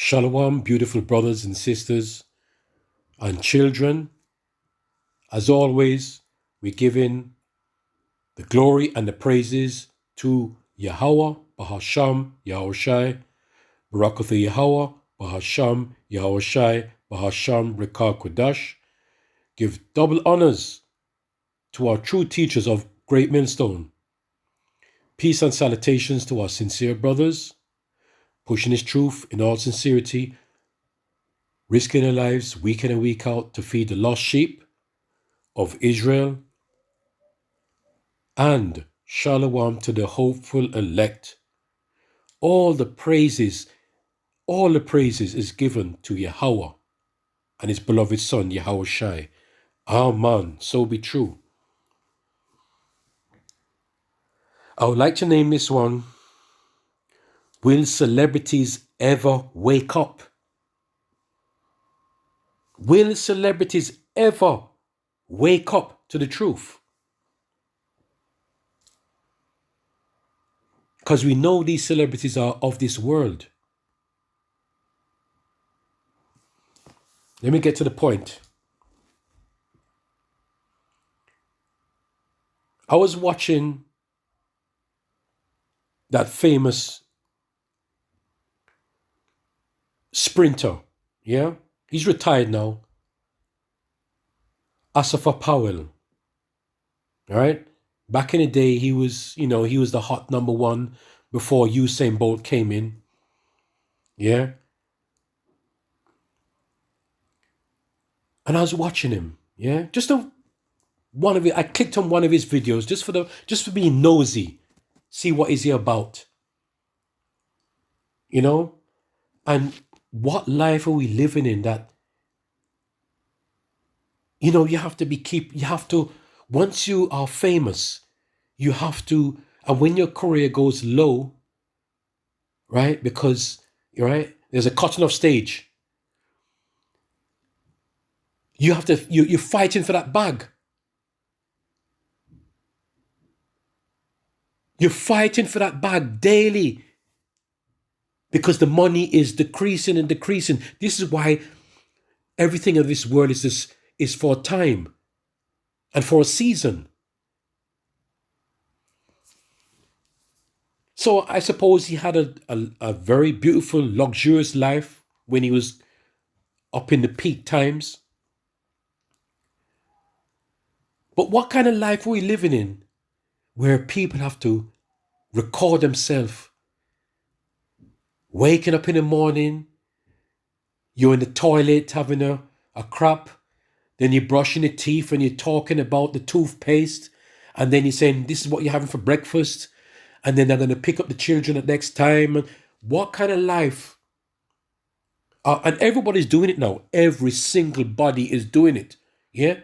Shalom, beautiful brothers and sisters and children. As always, we give in the glory and the praises to Yahweh, Bahasham, Yahushai, Barakatha Yahweh, Bahasham, Yahushai, Bahasham, Rekah Kodash. Give double honors to our true teachers of Great Millstone. Peace and salutations to our sincere brothers, pushing his truth in all sincerity, risking their lives week in and week out to feed the lost sheep of Israel, and shalom to the hopeful elect. All the praises is given to Yahweh and his beloved son Yahushai. Amen. So be true. I would like to name this one, Will Celebrities Ever Wake Up? Will celebrities ever wake up to the truth? Because we know these celebrities are of this world. Let me get to the point. I was watching that famous sprinter, yeah? He's retired now. Asafa Powell, all right? Back in the day, he was the hot number one before Usain Bolt came in, yeah? And I was watching him, yeah? I clicked on one of his videos just for being nosy, see what is he about, you know? And what life are we living in that, you have to, once you are famous, you have to, and when your career goes low, right, because, right, there's a cutting off stage, you have to, you're fighting for that bag. You're fighting for that bag daily because the money is decreasing and decreasing. This is why everything of this world is for a time and for a season. So I suppose he had a very beautiful, luxurious life when he was up in the peak times. But what kind of life are we living in where people have to record themselves waking up in the morning, you're in the toilet having a crap, then you're brushing your teeth and you're talking about the toothpaste, and then you're saying this is what you're having for breakfast, and then they're going to pick up the children at next time. And what kind of life? And everybody's doing it now. Every single body is doing it. Yeah?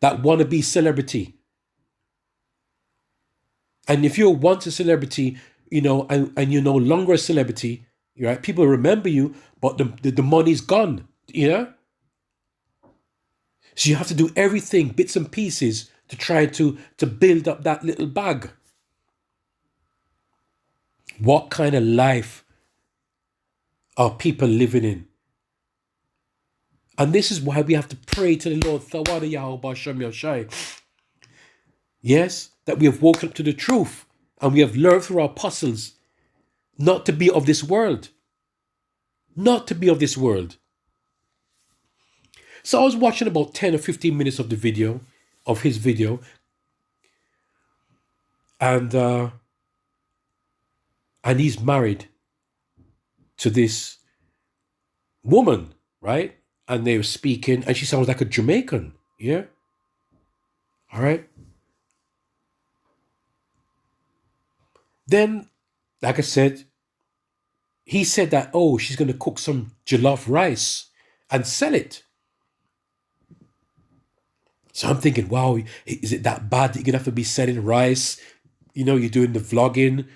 That wannabe celebrity. And if you're once a celebrity, and you're no longer a celebrity, right? People remember you, but the money's gone, So you have to do everything, bits and pieces, to try to build up that little bag. What kind of life are people living in? And this is why we have to pray to the Lord, Thawada Yahweh Shem Yoshai. Yes, that we have woken up to the truth and we have learned through our apostles not to be of this world. Not to be of this world. So I was watching about 10 or 15 minutes of his video. And he's married to this woman, right? And they were speaking, and she sounds like a Jamaican, yeah? All right? Then, like I said, he said that, she's going to cook some jollof rice and sell it. So I'm thinking, wow, is it that bad that you're going to have to be selling rice? You're doing the blogging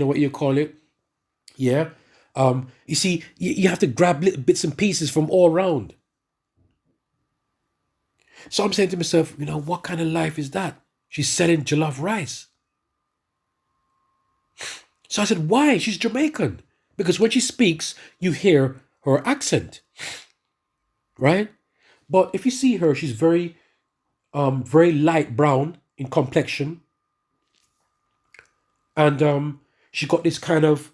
or what you call it. Yeah. You see, you have to grab little bits and pieces from all around. So I'm saying to myself, what kind of life is that? She's selling jollof rice. So I said, why? She's Jamaican. Because when she speaks, you hear her accent, right? But if you see her, she's very light brown in complexion, and she got this kind of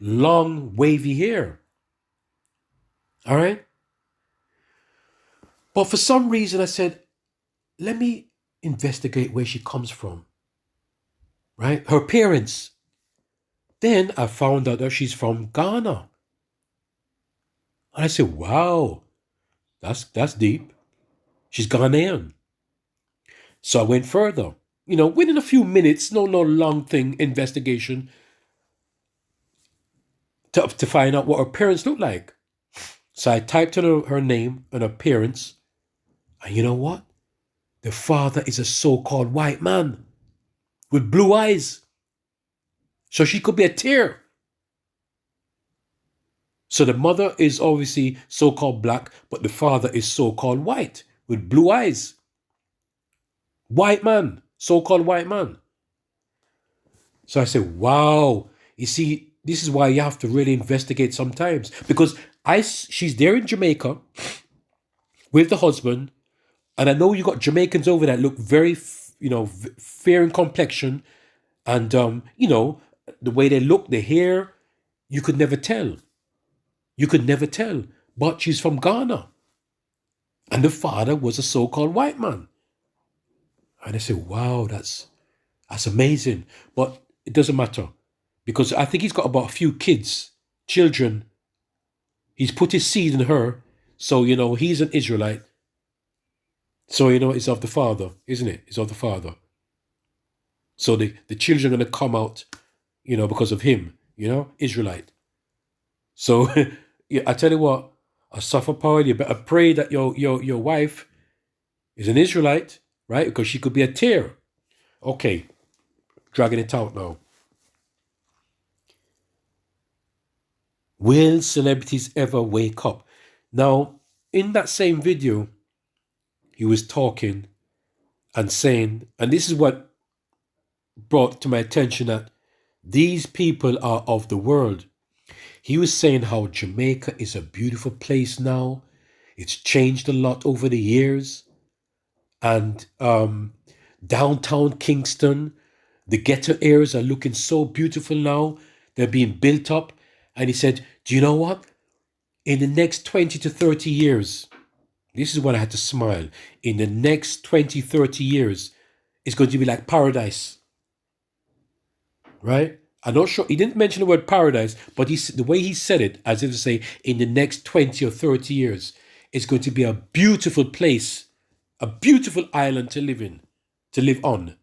long wavy hair. All right. But for some reason, I said, let me investigate where she comes from. Right? Her parents. Then I found out that she's from Ghana. And I said, wow, that's deep. She's Ghanaian. So I went further. Within a few minutes, no long thing, investigation, to find out what her parents look like. So I typed in her name and her parents. And you know what? The father is a so-called white man with blue eyes. So she could be a tear. So the mother is obviously so-called black, but the father is so-called white with blue eyes. White man, so-called white man. So I said, wow. You see, this is why you have to really investigate sometimes. Because she's there in Jamaica with the husband. And I know you got Jamaicans over there that look very, fair in complexion. And, the way they look, the hair, you could never tell. You could never tell. But she's from Ghana. And the father was a so-called white man. And I said, wow, that's amazing. But it doesn't matter. Because I think he's got about a few children. He's put his seed in her. So, he's an Israelite. So, it's of the father, isn't it? It's of the father. So the children are going to come out, because of him, Israelite. So I tell you what, a suffer power, you better pray that your wife is an Israelite, right? Because she could be a tear. Okay, dragging it out now. Will celebrities ever wake up? Now, in that same video, he was talking and saying, and this is what brought to my attention, that these people are of the world. He was saying how Jamaica is a beautiful place now. It's changed a lot over the years. And downtown Kingston, the ghetto areas are looking so beautiful now. They're being built up. And he said, do you know what? In the next 20 to 30 years, this is when I had to smile. In the next 20, 30 years, it's going to be like paradise. Right? I'm not sure. He didn't mention the word paradise, but the way he said it, as if to say, in the next 20 or 30 years, it's going to be a beautiful place, a beautiful island to live on.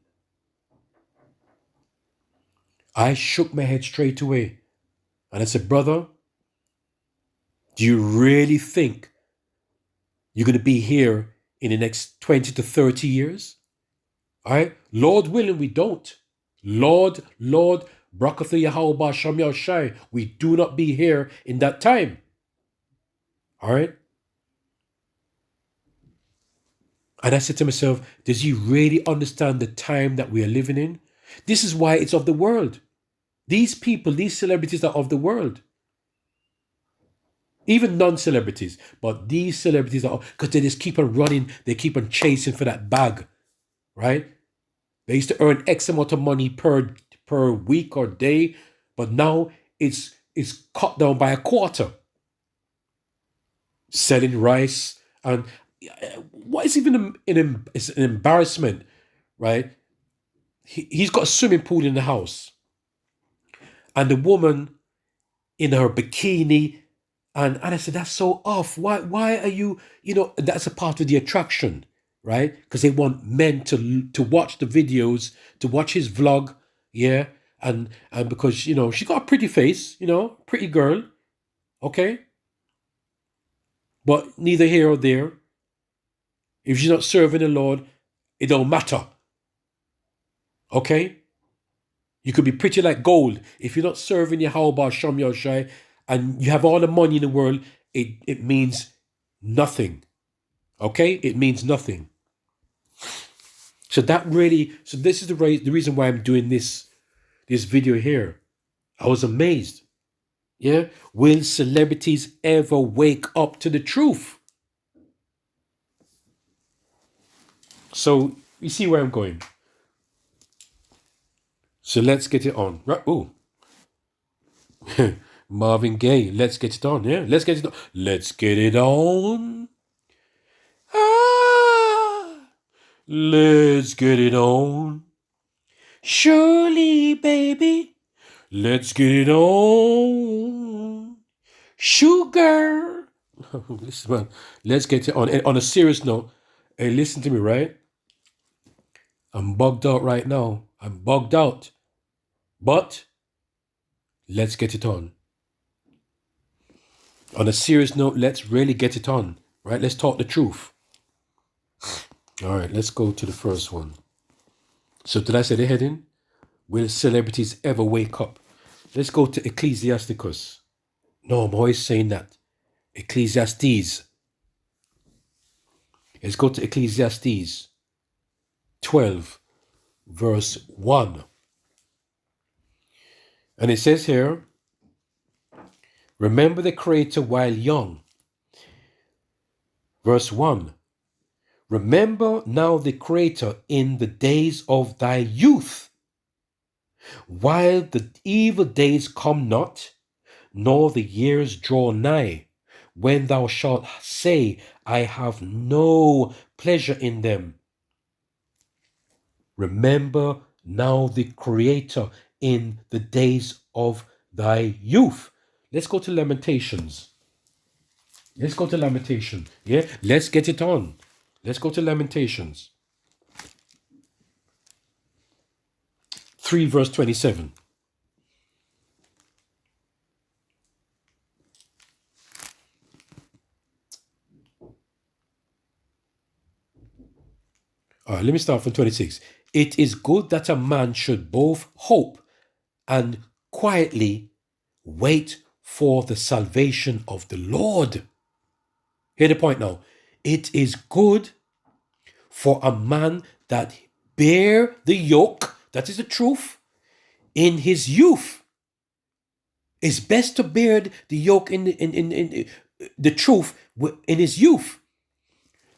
I shook my head straight away. And I said, brother, do you really think you're going to be here in the next 20 to 30 years? All right? Lord willing, we don't. Lord, Brakatha Yahweh Shem Yahushai, we do not be here in that time. All right? And I said to myself, does he really understand the time that we are living in? This is why it's of the world. These people, these celebrities are of the world. Even non-celebrities. But these celebrities are, because they just keep on running, they keep on chasing for that bag. Right? They used to earn X amount of money per week or day, but now it's cut down by a quarter. Selling rice, and what is even it's an embarrassment, right? He's got a swimming pool in the house, and the woman in her bikini, and I said, that's so off. Why are you? That's a part of the attraction, right? Because they want men to watch the videos, to watch his vlog, yeah, and because she got a pretty face, pretty girl, okay, but neither here or there. If she's not serving the Lord, it don't matter, okay. You could be pretty like gold. If you're not serving Yahweh Shem Yahushai and you have all the money in the world, it means nothing. Okay? It means nothing. So this is the reason why I'm doing this video here. I was amazed. Yeah? Will celebrities ever wake up to the truth? So you see where I'm going. So let's get it on. Right. Oh. Marvin Gaye, let's get it on. Yeah, let's get it on. Let's get it on. Ah, let's get it on. Surely, baby, let's get it on. Sugar. Listen, man, let's get it on. And on a serious note, hey, listen to me, right? I'm bugged out right now. I'm bugged out. But let's get it on. On a serious note, let's really get it on, right? Let's talk the truth. All right, let's go to the first one. So did I say the heading? Will celebrities ever wake up? Let's go to Ecclesiasticus. No, I'm always saying that. Ecclesiastes. Let's go to Ecclesiastes 12, verse 1. And it says here, remember the Creator while young. Verse 1. Remember now the Creator in the days of thy youth, while the evil days come not, nor the years draw nigh, when thou shalt say, I have no pleasure in them. Remember now the Creator in the days of thy youth. Let's go to Lamentations. Let's go to Lamentation. Yeah, let's get it on. Let's go to Lamentations 3, verse 27. All right, let me start from 26. It is good that a man should both hope and quietly wait for the salvation of the Lord. Hear the point now. It is good for a man that bear the yoke, that is the truth, in his youth. It's best to bear the yoke in the truth in his youth.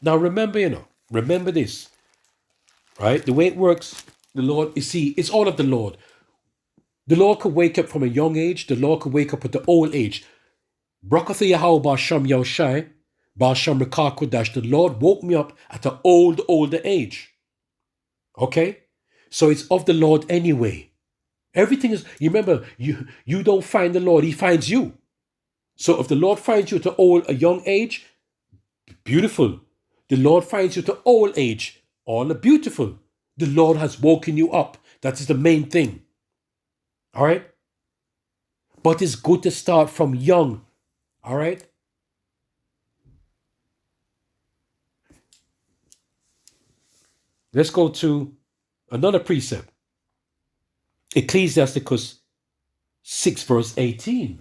Now remember this, right? The way it works, the Lord, you see, it's all of the Lord. The Lord could wake up from a young age. The Lord could wake up at the old age. Brakatha Yahweh Basham Yoshai, Basham Rakakodash. The Lord woke me up at an older age. Okay? So it's of the Lord anyway. Everything is, you remember, you don't find the Lord, he finds you. So if the Lord finds you at a young age, beautiful. The Lord finds you at old age, all beautiful. The Lord has woken you up. That is the main thing. All right? But it's good to start from young. All right? Let's go to another precept. Ecclesiasticus 6, verse 18.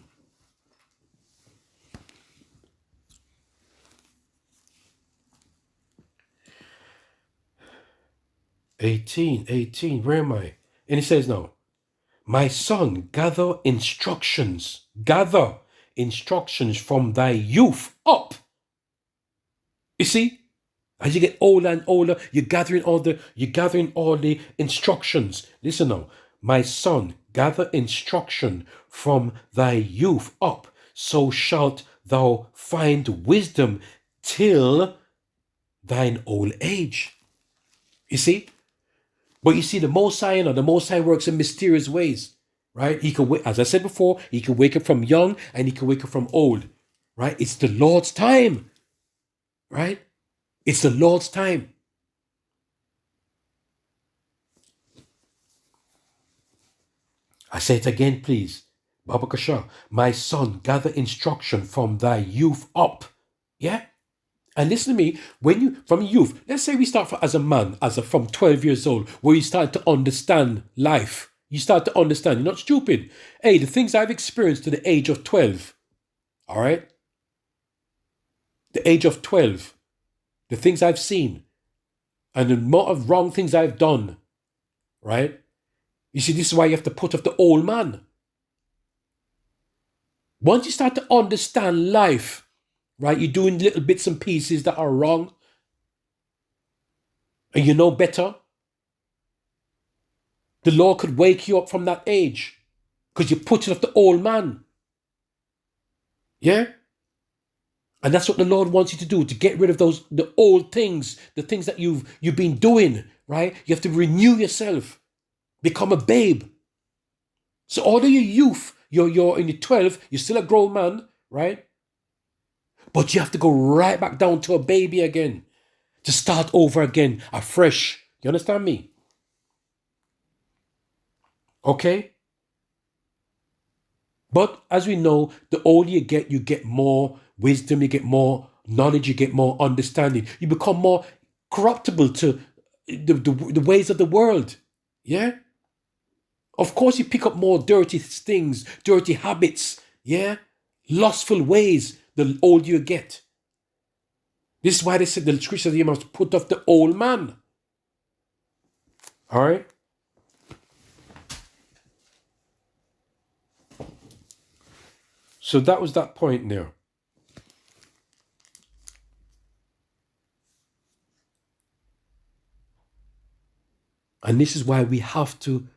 18. Where am I? And it says now, my son, gather instructions from thy youth up. You see, as you get older and older, you're gathering all the instructions. Listen now, my son, gather instruction from thy youth up, so shalt thou find wisdom till thine old age. You see? But you see, the Most High works in mysterious ways, right? He could, as I said before, he can wake up from young and he can wake up from old, right? It's the Lord's time, right? It's the Lord's time. I say it again, please. Baba Kasha, my son, gather instruction from thy youth up. Yeah? And listen to me, from youth, let's say we start as a man, from 12 years old, where you start to understand life. You start to understand, you're not stupid. Hey, the things I've experienced to the age of 12, all right? The age of 12, the things I've seen, and the amount of wrong things I've done, right? You see, this is why you have to put off the old man. Once you start to understand life, right, you're doing little bits and pieces that are wrong, and you know better, the Lord could wake you up from that age because you're putting off the old man. Yeah? And that's what the Lord wants you to do, to get rid of the old things, the things that you've been doing, right? You have to renew yourself, become a babe. So although you're youth, you're in your 12, you're still a grown man, right? But you have to go right back down to a baby again, to start over again, afresh. You understand me? Okay? But as we know, the older you get more wisdom, you get more knowledge, you get more understanding. You become more corruptible to the ways of the world. Yeah? Of course, you pick up more dirty things, dirty habits. Yeah? Lustful ways the older you get. This is why they said the scripture says you must put off the old man. All right? So that was that point there. And this is why we have to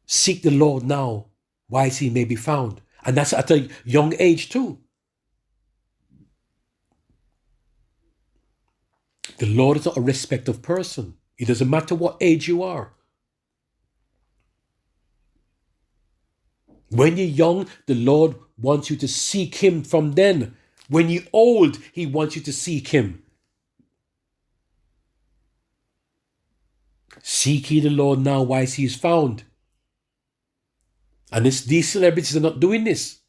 seek the Lord now, while he may be found. And that's at a young age too. The Lord is not a respect of person. It doesn't matter what age you are. When you're young, the Lord wants you to seek him from then. When you're old, he wants you to seek him. Seek ye the Lord now while he is found. And these celebrities are not doing this.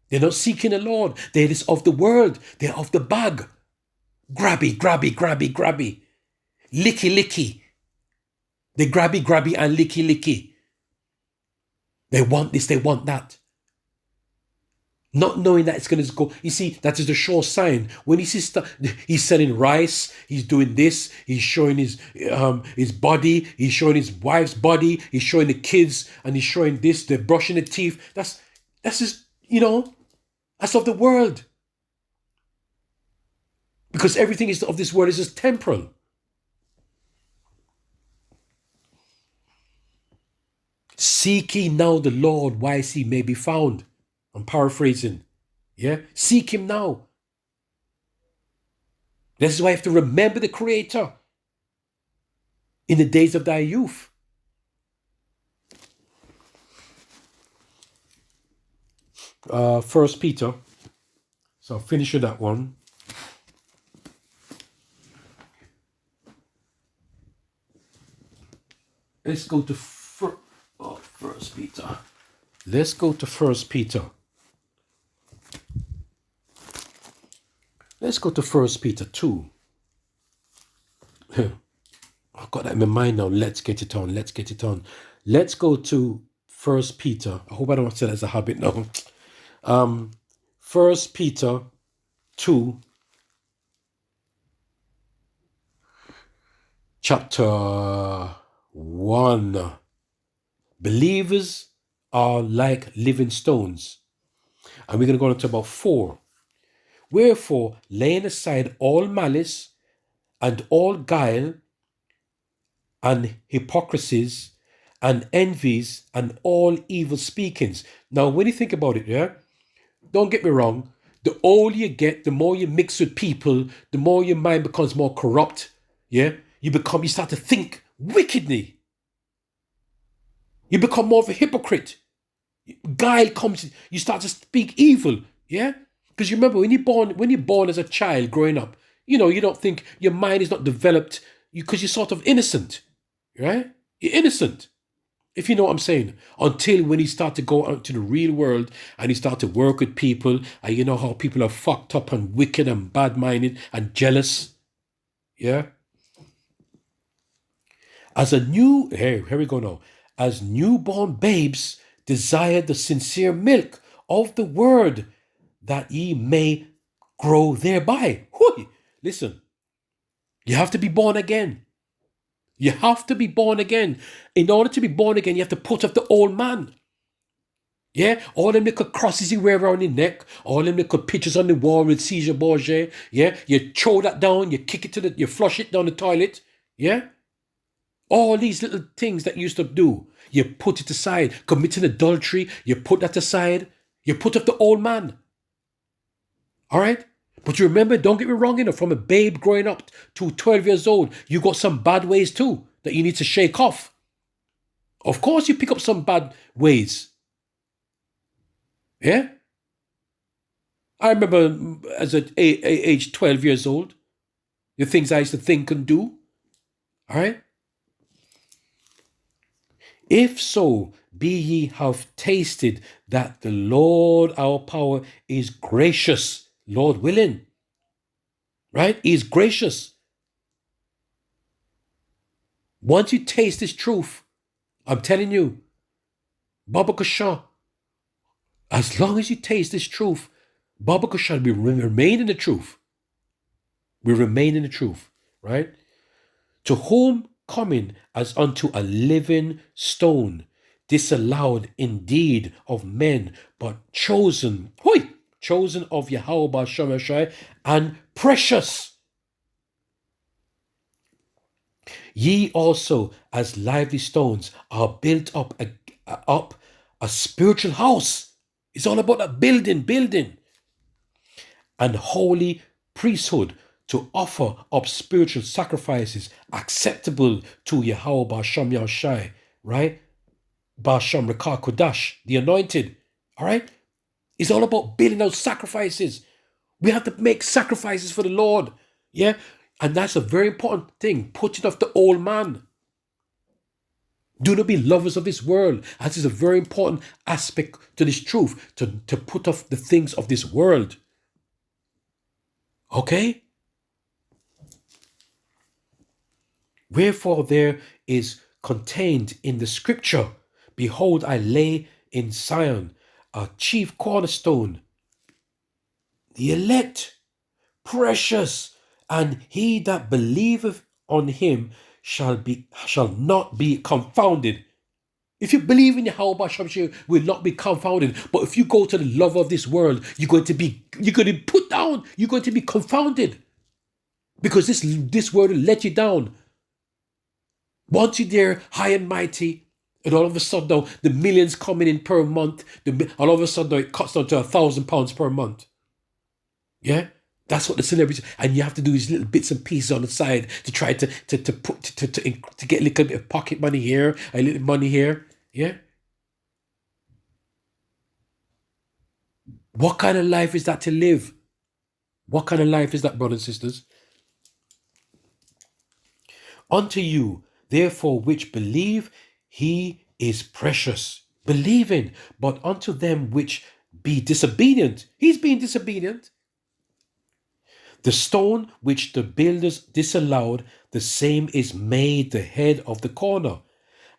They're not seeking the Lord. They're just of the world. They're of the bag. Grabby, grabby, grabby, grabby. Licky, licky. They grabby, grabby, and licky, licky. They want this, they want that. Not knowing that it's going to go. You see, that is the sure sign. When he's selling rice, he's doing this, he's showing his body, he's showing his wife's body, he's showing the kids, and he's showing this, they're brushing the teeth. That's just, that's of the world. Because everything of this world is just temporal. Seek ye now the Lord while he may be found. I'm paraphrasing. Yeah? Seek him now. This is why you have to remember the Creator in the days of thy youth. First Peter. So I'll finish with that one. Let's go to First Peter. Let's go to First Peter. Let's go to First Peter 2. I've got that in my mind now. Let's get it on. Let's get it on. Let's go to First Peter. I hope I don't say that as a habit now. First Peter 2. Chapter 1. Believers are like living stones. And we're going to go on to about 4. Wherefore, laying aside all malice and all guile and hypocrisies and envies and all evil speakings. Now, when you think about it, yeah, don't get me wrong. The older you get, the more you mix with people, the more your mind becomes more corrupt. Yeah, you start to think wickedly. You become more of a hypocrite. Guile comes, you start to speak evil. Yeah. Because you remember when you're born as a child growing up, you don't think, your mind is not developed because you're sort of innocent, right? You're innocent, if you know what I'm saying. Until when you start to go out to the real world and you start to work with people, and you know how people are fucked up and wicked and bad-minded and jealous, yeah? Here we go now. As newborn babes desire the sincere milk of the word, that ye may grow thereby. Listen, you have to be born again. You have to be born again. In order to be born again, you have to put off the old man. Yeah, all them little crosses you wear around your neck, all them little pictures on the wall with Caesar Borgia. Yeah, you throw that down, you kick it you flush it down the toilet. Yeah, all these little things that you used to do, you put it aside. Committing adultery, you put that aside. You put up the old man. All right? But you remember, don't get me wrong, from a babe growing up to 12 years old, you got some bad ways too that you need to shake off. Of course, you pick up some bad ways. Yeah? I remember as at age 12 years old, the things I used to think and do. All right? If so, be ye have tasted that the Lord our power is gracious, Lord willing. Right? He is gracious. Once you taste this truth, I'm telling you, Baba Kasha, as long as you taste this truth, Baba Kasha will remain in the truth. We remain in the truth, right? To whom coming as unto a living stone, disallowed indeed of men, but chosen, chosen of Yahweh Shemashai, and precious. Ye also, as lively stones, are built up a spiritual house. It's all about that building, and holy priesthood to offer up spiritual sacrifices acceptable to Yahweh Basham Yahshai, right? Basham Rekah Kodash, the anointed, all right? It's all about building out sacrifices. We have to make sacrifices for the Lord, yeah? And that's a very important thing, putting off the old man. Do not be lovers of this world. That is a very important aspect to this truth, to put off the things of this world. Okay? Wherefore there is contained in the scripture, behold, I lay in Zion a chief cornerstone, the elect, precious, and he that believeth on him shall not be confounded. If you believe in Yahweh Shamshir, will not be confounded. But if you go to the love of this world, you're going to be put down. You're going to be confounded. Because this world will let you down. Once you're there, high and mighty, and all of a sudden now, the millions coming in per month, all of a sudden now, it cuts down to £1,000 per month. Yeah? That's what the celebrities, and you have to do these little bits and pieces on the side to try to get a little bit of pocket money here, a little money here. Yeah? What kind of life is that to live? What kind of life is that, brothers and sisters? Unto you, therefore, which believe, he is precious. Believing, but unto them which be disobedient, he's being disobedient. The stone which the builders disallowed, the same is made the head of the corner,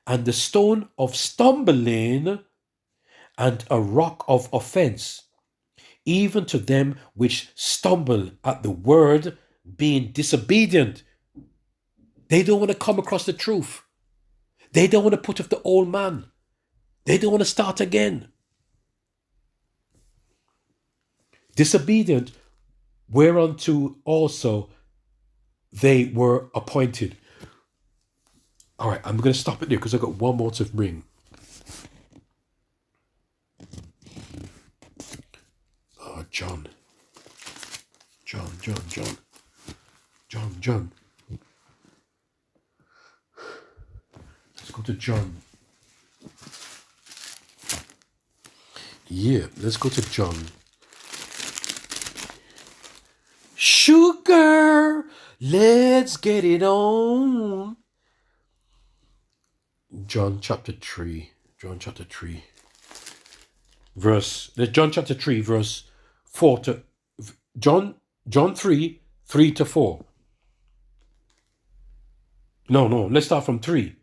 and the stone of stumbling, and a rock of offense, even to them which stumble at the word, being disobedient. They don't want to come across the truth. They don't want to put off the old man. They don't want to start again. Disobedient, whereunto also they were appointed. All right, I'm going to stop it there because I've got one more to bring. Oh, John. Let's go to John. Yeah, let's go to John. Sugar, let's get it on. John chapter 3. John chapter 3, verse 4 to John 3, 3 to 4. No, let's start from 3.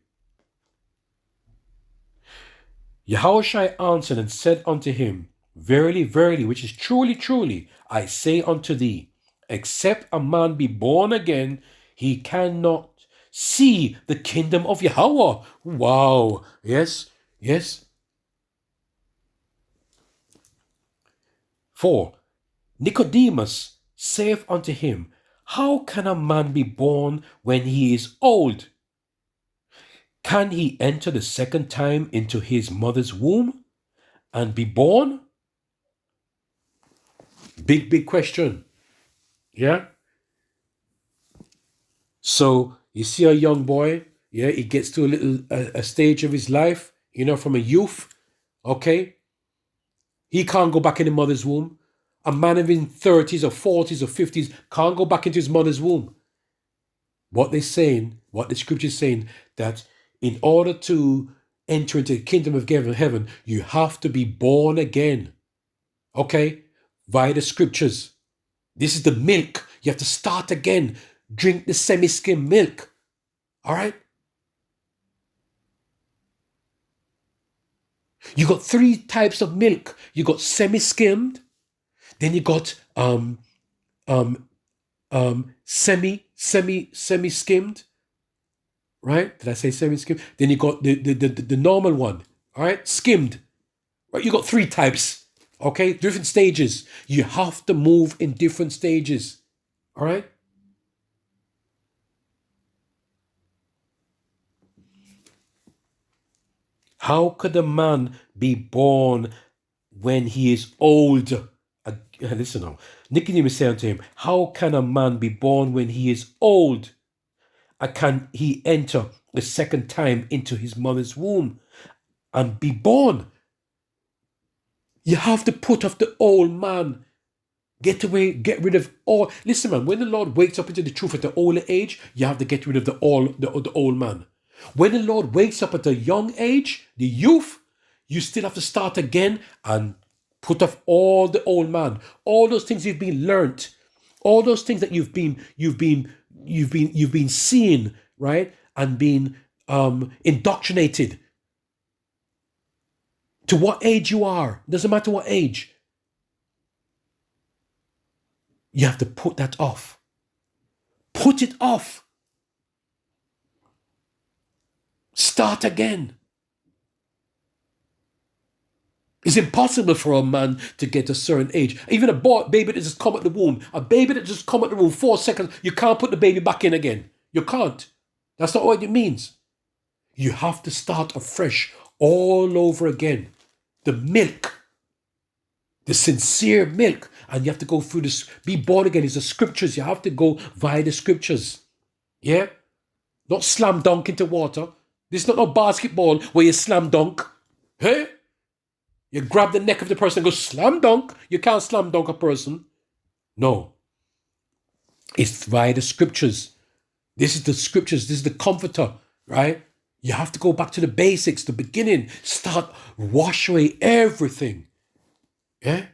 Yahushua answered and said unto him, Verily, verily, which is truly, truly, I say unto thee, except a man be born again, he cannot see the kingdom of Yahweh. Wow. Yes. 4. Nicodemus saith unto him, How can a man be born when he is old? Can he enter the second time into his mother's womb and be born? Big question. Yeah? So you see a young boy, yeah, he gets to a stage of his life, from a youth, okay? He can't go back in the mother's womb. A man of in 30s or 40s or 50s can't go back into his mother's womb. What the scripture is saying, that in order to enter into the kingdom of heaven, you have to be born again. Okay? Via the scriptures. This is the milk. You have to start again. Drink the semi-skim milk. All right? You got 3 types of milk. You got semi-skimmed, then you got semi-skimmed. Right? Did I say semi-skimmed? Then you got the normal one. All right? Skimmed. Right? You got 3 types. Okay? Different stages. You have to move in different stages. All right? How could a man be born when he is old? Listen now. Nicodemus said unto him, How can a man be born when he is old? Can he enter the second time into his mother's womb and be born? You have to put off the old man. Get rid of all. Listen, man, when the Lord wakes up into the truth at the older age, you have to get rid of the old man. When the Lord wakes up at a young age, the youth, you still have to start again and put off all the old man, all those things you've been learnt, all those things that you've been seeing, right, and been indoctrinated. To what age you are, doesn't matter what age. You have to put that off. Put it off. Start again. It's impossible for a man to get a certain age. Even a baby that just come out the womb, 4 seconds, you can't put the baby back in again. You can't. That's not what it means. You have to start afresh all over again. The milk, the sincere milk, and you have to go through this. Be born again is the scriptures. You have to go via the scriptures. Yeah? Not slam dunk into water. This is not no basketball where you slam dunk. Hey? You grab the neck of the person and go slam dunk. You can't slam dunk a person. No. It's via the scriptures. This is the scriptures. This is the comforter, right? You have to go back to the basics, the beginning. Start, wash away everything. Yeah?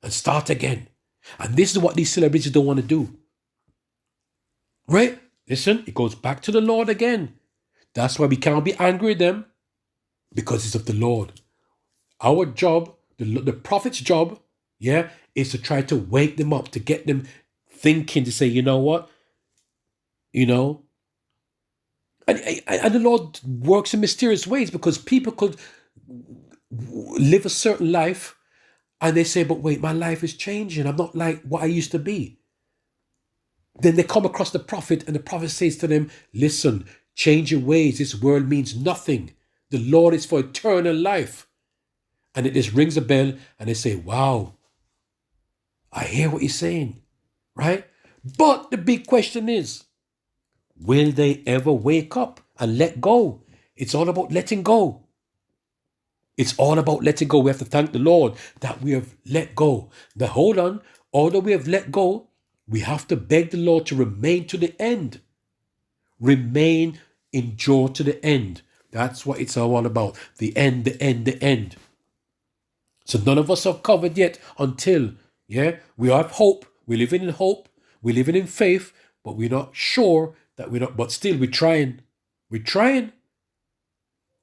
And start again. And this is what these celebrities don't want to do. Right? Listen, it goes back to the Lord again. That's why we can't be angry at them. Because it's of the Lord. Our job, the prophet's job, yeah, is to try to wake them up, to get them thinking, to say, you know what? And the Lord works in mysterious ways, because people could live a certain life and they say, but wait, my life is changing. I'm not like what I used to be. Then they come across the prophet and the prophet says to them, listen, change your ways. This world means nothing. The Lord is for eternal life. And it just rings a bell and they say, wow, I hear what he's saying, right? But the big question is, will they ever wake up and let go? It's all about letting go. It's all about letting go. We have to thank the Lord that we have let go. But hold on, although we have let go, we have to beg the Lord to remain to the end. Remain, endure to the end. That's what it's all about. The end, the end, the end. So none of us are covered yet until, we have hope. We're living in hope. We're living in faith, but we're not sure that but still we're trying. We're trying.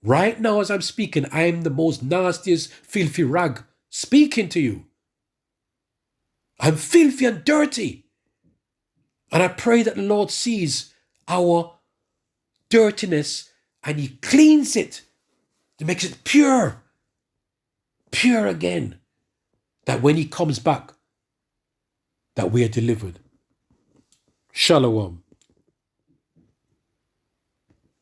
Right now as I'm speaking, I am the most nastiest, filthy rag speaking to you. I'm filthy and dirty. And I pray that the Lord sees our dirtiness and he cleans it. He makes it pure. Pure again. that when he comes back, that we are delivered. Shalom.